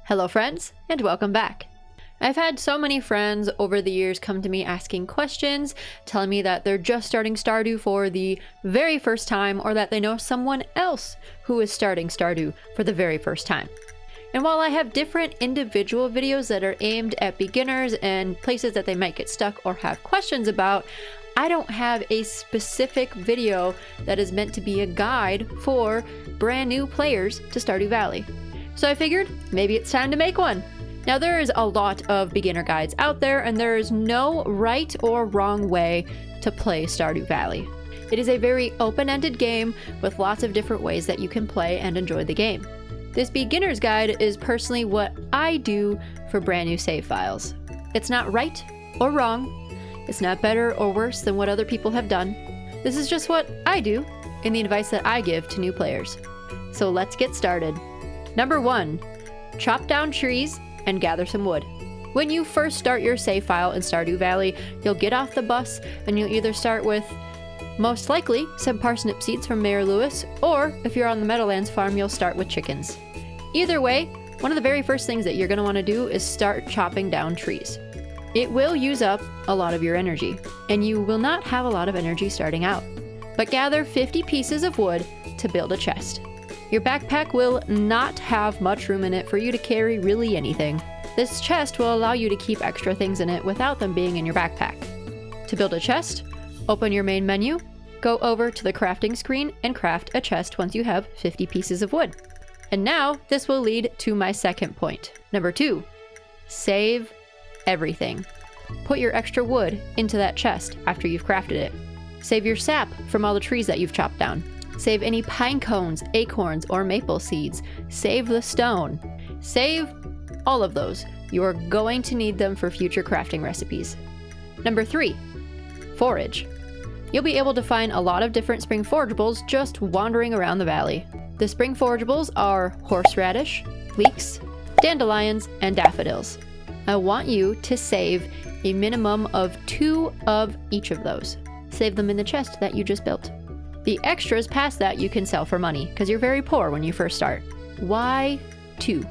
Hello friends, and welcome back. I've had so many friends over the years come to me asking questions, telling me that they're just starting Stardew for the very first time, or that they know someone else who is starting Stardew for the very first time. And while I have different individual videos that are aimed at beginners and places that they might get stuck or have questions about, I don't have a specific video that is meant to be a guide for brand new players to Stardew Valley. So I figured maybe it's time to make one. Now there is a lot of beginner guides out there, and there is no right or wrong way to play Stardew Valley. It is a very open-ended game with lots of different ways that you can play and enjoy the game. This beginner's guide is personally what I do for brand new save files. It's not right or wrong. It's not better or worse than what other people have done. This is just what I do and the advice that I give to new players. So let's get started. Number 1, chop down trees and gather some wood. When you first start your save file in Stardew Valley, you'll get off the bus and you'll either start with, most likely, some parsnip seeds from Mayor Lewis, or if you're on the Meadowlands farm, you'll start with chickens. Either way, one of the very first things that you're going to want to do is start chopping down trees. It will use up a lot of your energy, and you will not have a lot of energy starting out. But gather 50 pieces of wood to build a chest. Your backpack will not have much room in it for you to carry really anything. This chest will allow you to keep extra things in it without them being in your backpack. To build a chest, open your main menu, go over to the crafting screen and craft a chest once you have 50 pieces of wood. And now this will lead to my second point. Number 2, save everything. Put your extra wood into that chest after you've crafted it. Save your sap from all the trees that you've chopped down. Save any pine cones, acorns, or maple seeds. Save the stone. Save all of those. You are going to need them for future crafting recipes. Number 3, forage. You'll be able to find a lot of different spring forageables just wandering around the valley. The spring forageables are horseradish, leeks, dandelions, and daffodils. I want you to save a minimum of 2 of each of those. Save them in the chest that you just built. The extras past that you can sell for money, because you're very poor when you first start. Why 2?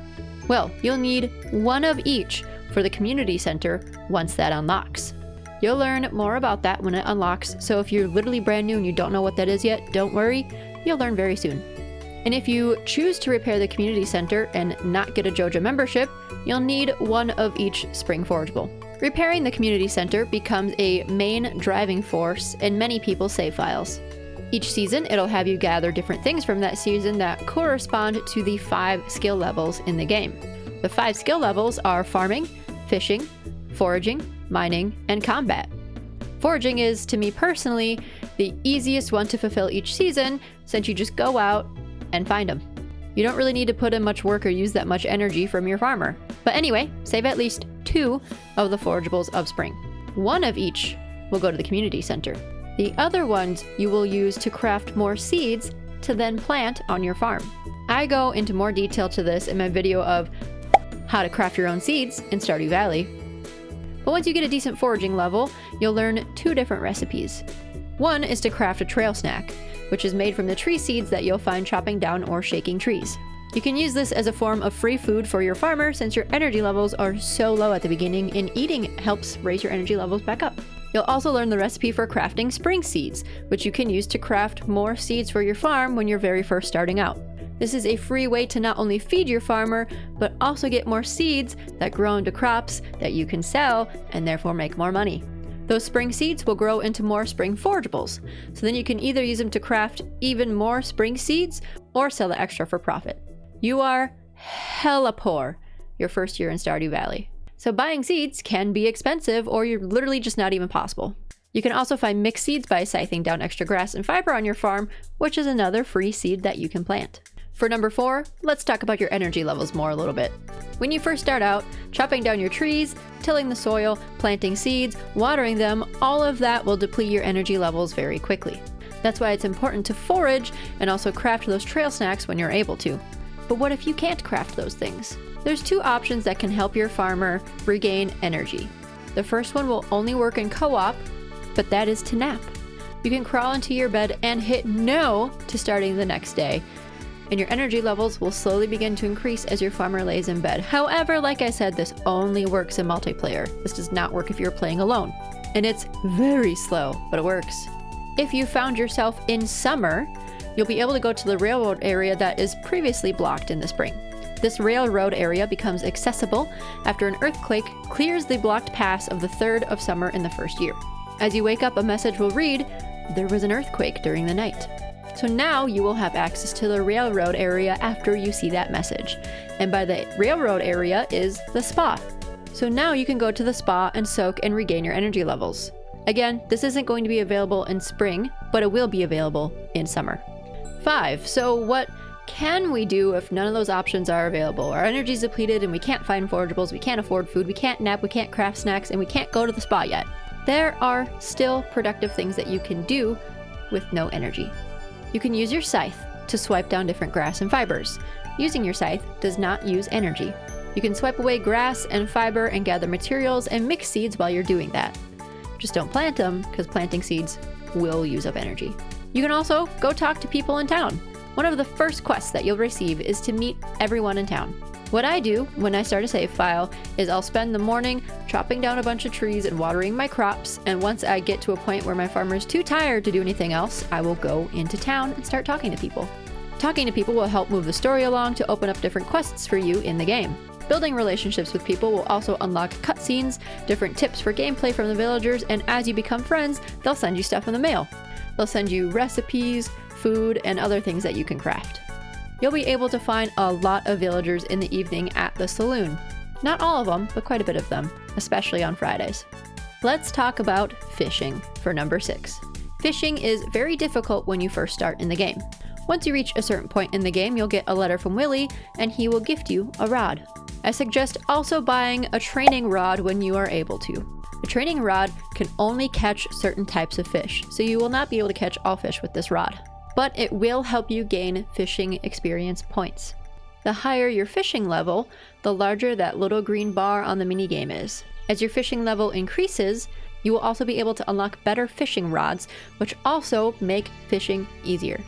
Well, you'll need 1 of each for the community center once that unlocks. You'll learn more about that when it unlocks, so if you're literally brand new and you don't know what that is yet, don't worry, you'll learn very soon. And if you choose to repair the community center and not get a Joja membership, you'll need 1 of each spring forageable. Repairing the community center becomes a main driving force in many people's save files. Each season, it'll have you gather different things from that season that correspond to the 5 skill levels in the game. The 5 skill levels are farming, fishing, foraging, mining, and combat. Foraging is, to me personally, the easiest one to fulfill each season, since you just go out and find them. You don't really need to put in much work or use that much energy from your farmer. But anyway, save at least 2 of the forageables of spring. 1 of each will go to the community center. The other ones you will use to craft more seeds to then plant on your farm. I go into more detail to this in my video of how to craft your own seeds in Stardew Valley. But once you get a decent foraging level, you'll learn 2 different recipes. 1 is to craft a trail snack, which is made from the tree seeds that you'll find chopping down or shaking trees. You can use this as a form of free food for your farmer since your energy levels are so low at the beginning, and eating helps raise your energy levels back up. You'll also learn the recipe for crafting spring seeds, which you can use to craft more seeds for your farm when you're very first starting out. This is a free way to not only feed your farmer, but also get more seeds that grow into crops that you can sell and therefore make more money. Those spring seeds will grow into more spring forageables, so then you can either use them to craft even more spring seeds or sell the extra for profit. You are hella poor your first year in Stardew Valley. So buying seeds can be expensive, or you're literally just not even possible. You can also find mixed seeds by scything down extra grass and fiber on your farm, which is another free seed that you can plant. For number 4, let's talk about your energy levels more a little bit. When you first start out, chopping down your trees, tilling the soil, planting seeds, watering them, all of that will deplete your energy levels very quickly. That's why it's important to forage and also craft those trail snacks when you're able to. But what if you can't craft those things? There's 2 options that can help your farmer regain energy. The first one will only work in co-op, but that is to nap. You can crawl into your bed and hit no to starting the next day. and your energy levels will slowly begin to increase as your farmer lays in bed. However, like I said, this only works in multiplayer. This does not work if you're playing alone. And it's very slow, but it works. If you found yourself in summer, you'll be able to go to the railroad area that is previously blocked in the spring. This railroad area becomes accessible after an earthquake clears the blocked pass of the 3rd of summer in the first year. As you wake up, a message will read, "There was an earthquake during the night." So now you will have access to the railroad area after you see that message. And by the railroad area is the spa. So now you can go to the spa and soak and regain your energy levels. Again, this isn't going to be available in spring, but it will be available in summer. 5. So what can we do if none of those options are available? Our energy's depleted and we can't find forageables, we can't afford food, we can't nap, we can't craft snacks, and we can't go to the spa yet. There are still productive things that you can do with no energy. You can use your scythe to swipe down different grass and fibers. Using your scythe does not use energy. You can swipe away grass and fiber and gather materials and mix seeds while you're doing that. Just don't plant them, because planting seeds will use up energy. You can also go talk to people in town. One of the first quests that you'll receive is to meet everyone in town. What I do when I start a save file is I'll spend the morning chopping down a bunch of trees and watering my crops, and once I get to a point where my farmer is too tired to do anything else, I will go into town and start talking to people. Talking to people will help move the story along to open up different quests for you in the game. Building relationships with people will also unlock cutscenes, different tips for gameplay from the villagers, and as you become friends, they'll send you stuff in the mail. They'll send you recipes, food, and other things that you can craft. You'll be able to find a lot of villagers in the evening at the saloon. Not all of them, but quite a bit of them, especially on Fridays. Let's talk about fishing for number 6. Fishing is very difficult when you first start in the game. Once you reach a certain point in the game, you'll get a letter from Willie, and he will gift you a rod. I suggest also buying a training rod when you are able to. A training rod can only catch certain types of fish, so you will not be able to catch all fish with this rod. But it will help you gain fishing experience points. The higher your fishing level, the larger that little green bar on the minigame is. As your fishing level increases, you will also be able to unlock better fishing rods, which also make fishing easier.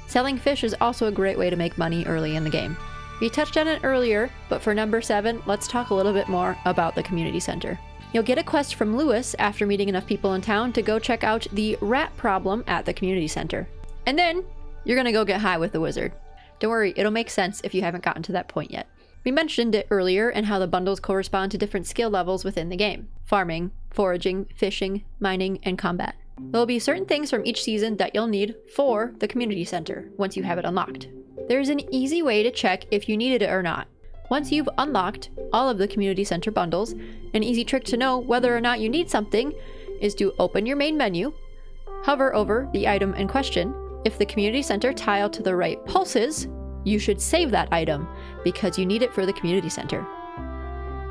Selling fish is also a great way to make money early in the game. We touched on it earlier, but for number 7, let's talk a little bit more about the community center. You'll get a quest from Lewis after meeting enough people in town to go check out the rat problem at the community center. And then, you're gonna go get high with the wizard. Don't worry, it'll make sense if you haven't gotten to that point yet. We mentioned it earlier and how the bundles correspond to different skill levels within the game. Farming, foraging, fishing, mining, and combat. There will be certain things from each season that you'll need for the community center once you have it unlocked. There's an easy way to check if you needed it or not. Once you've unlocked all of the community center bundles, an easy trick to know whether or not you need something is to open your main menu, hover over the item in question. If the community center tile to the right pulses, you should save that item because you need it for the community center.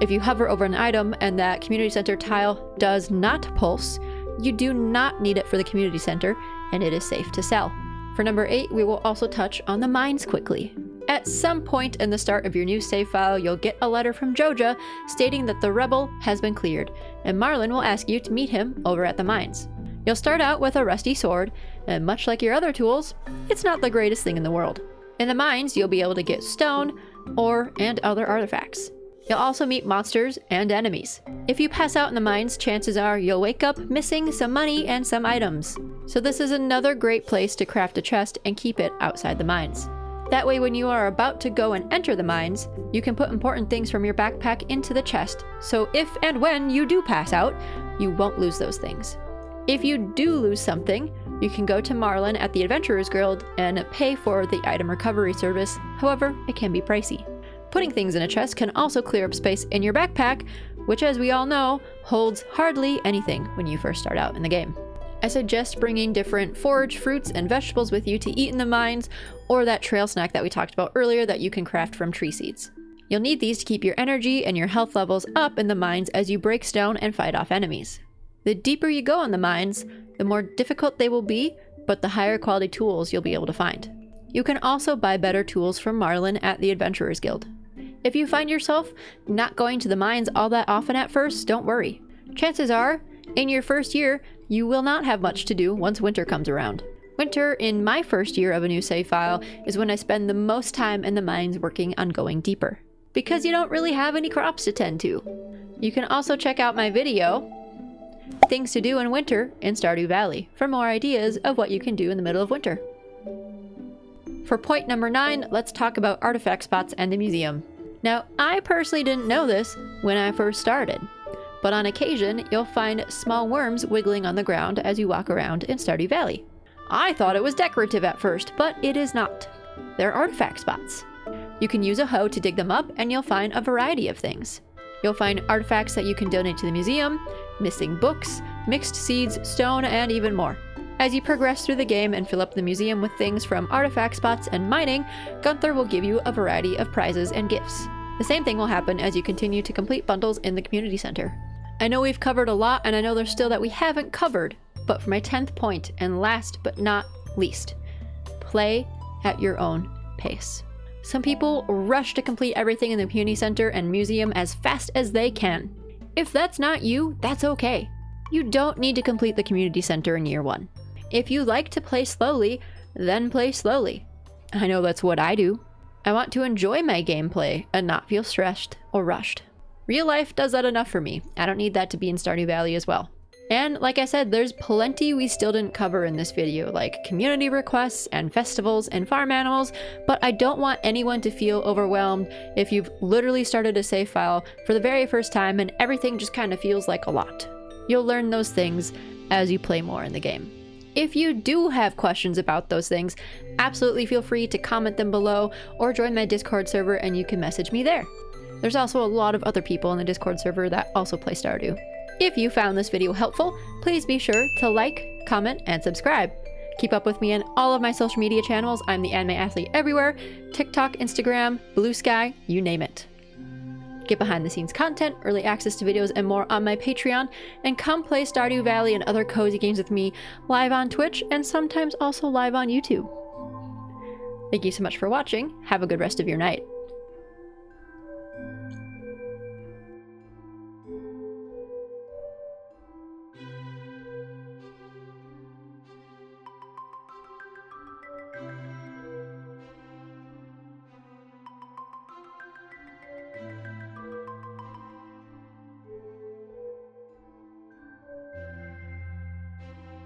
If you hover over an item and that community center tile does not pulse, you do not need it for the community center and it is safe to sell. For number 8, we will also touch on the mines quickly. At some point in the start of your new save file, you'll get a letter from Joja stating that the rebel has been cleared, and Marlin will ask you to meet him over at the mines. You'll start out with a rusty sword, and much like your other tools, it's not the greatest thing in the world. In the mines, you'll be able to get stone, ore, and other artifacts. You'll also meet monsters and enemies. If you pass out in the mines, chances are you'll wake up missing some money and some items. So this is another great place to craft a chest and keep it outside the mines. That way when you are about to go and enter the mines, you can put important things from your backpack into the chest, so if and when you do pass out, you won't lose those things. If you do lose something, you can go to Marlin at the Adventurers Guild and pay for the item recovery service, however, it can be pricey. Putting things in a chest can also clear up space in your backpack, which as we all know, holds hardly anything when you first start out in the game. I suggest bringing different forage fruits and vegetables with you to eat in the mines, or that trail snack that we talked about earlier that you can craft from tree seeds. You'll need these to keep your energy and your health levels up in the mines as you break stone and fight off enemies. The deeper you go in the mines, the more difficult they will be, but the higher quality tools you'll be able to find. You can also buy better tools from Marlin at the Adventurers Guild. If you find yourself not going to the mines all that often at first, don't worry. Chances are, in your first year, you will not have much to do once winter comes around. Winter, in my first year of a new save file, is when I spend the most time in the mines working on going deeper, because you don't really have any crops to tend to. You can also check out my video, Things to Do in Winter in Stardew Valley, for more ideas of what you can do in the middle of winter. For point number 9, let's talk about artifact spots and the museum. Now, I personally didn't know this when I first started, but on occasion, you'll find small worms wiggling on the ground as you walk around in Stardew Valley. I thought it was decorative at first, but it is not. They're artifact spots. You can use a hoe to dig them up, and you'll find a variety of things. You'll find artifacts that you can donate to the museum, missing books, mixed seeds, stone, and even more. As you progress through the game and fill up the museum with things from artifact spots and mining, Gunther will give you a variety of prizes and gifts. The same thing will happen as you continue to complete bundles in the community center. I know we've covered a lot, and I know there's still that we haven't covered, but for my 10th point, and last but not least, play at your own pace. Some people rush to complete everything in the community center and museum as fast as they can. If that's not you, that's okay. You don't need to complete the community center in year 1. If you like to play slowly, then play slowly. I know that's what I do. I want to enjoy my gameplay and not feel stressed or rushed. Real life does that enough for me. I don't need that to be in Stardew Valley as well. And like I said, there's plenty we still didn't cover in this video, like community requests and festivals and farm animals, but I don't want anyone to feel overwhelmed if you've literally started a save file for the very first time and everything just kind of feels like a lot. You'll learn those things as you play more in the game. If you do have questions about those things, absolutely feel free to comment them below or join my Discord server and you can message me there. There's also a lot of other people in the Discord server that also play Stardew. If you found this video helpful, please be sure to like, comment, and subscribe. Keep up with me on all of my social media channels. I'm the Anime Athlete everywhere: TikTok, Instagram, Blue Sky, you name it. Get behind the scenes content, early access to videos, and more on my Patreon, and come play Stardew Valley and other cozy games with me live on Twitch and sometimes also live on YouTube. Thank you so much for watching. Have a good rest of your night.